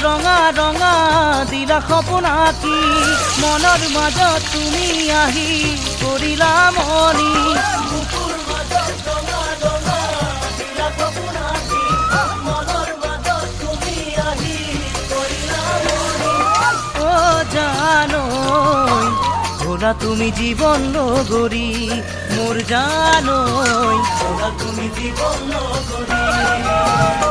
ৰঙা ৰঙা দিলা সপোন আঁকি মনৰ মাজত তুমি আহি কৰিলা মনি জানই ভোলা তুমি জীবন নগরী মোর জানই ভোলা তুমি জীবন নগরী।